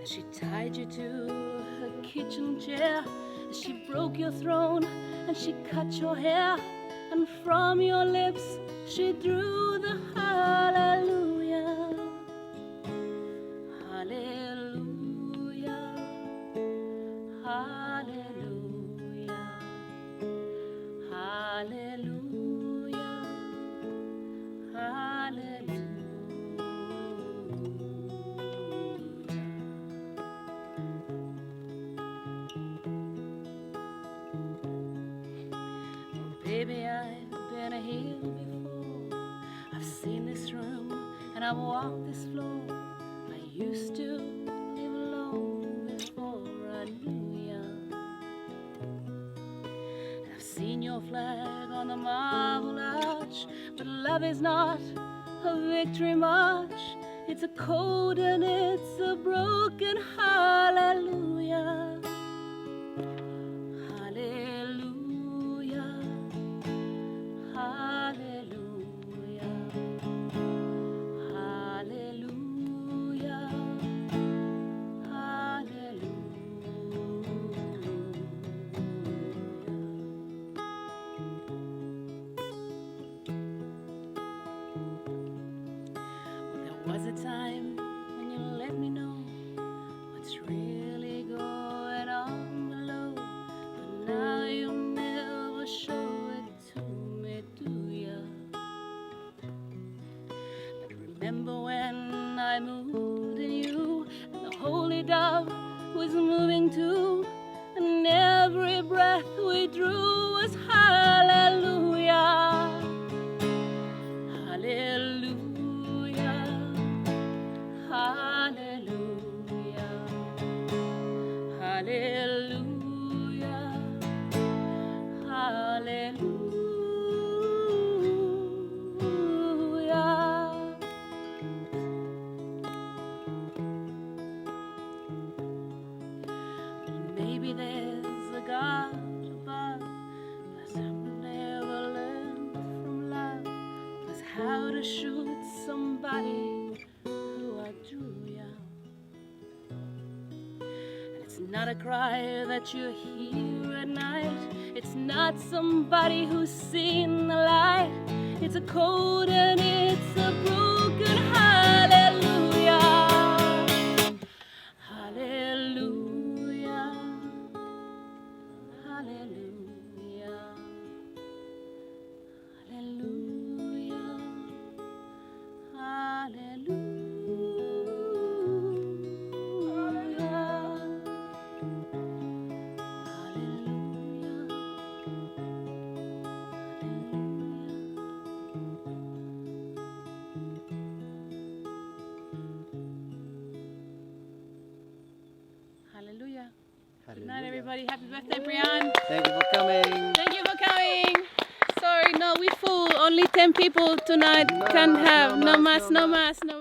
As she tied you to her kitchen chair, as she broke your throne and she cut your hair, and from your lips she drew the hallelujah, hallelujah, hallelujah, hallelujah, hallelujah. Baby, I've been here before. I've seen this room and I've walked this floor. I used to live alone before I knew ya. And I've seen your flag on the marble arch, but love is not a victory march. It's a code and it's a broken hallelujah, hallelujah, hallelujah, hallelujah, was a time when you let me know what's really going on below, but now you'll never show it to me, do ya? But remember when I moved in you, and the holy dove was moving too, and every breath we drew was hallelujah, hallelujah, hallelujah, hallelujah, hallelujah. Maybe there's a God above, but I've never learned from love was how to shoot somebody who outdrew ya. And it's not a cry that you hear at night. It's not somebody who's seen the light. It's a code and it's a broken hallelujah, hallelujah, hallelujah, hallelujah, hallelujah, hallelujah. everybody. Happy birthday, Brian. Thank you for coming. Thank you for coming. Sorry, no, we full. Only 10 people tonight. No Can't mass, have no no mass, mass, no no mass. mass, no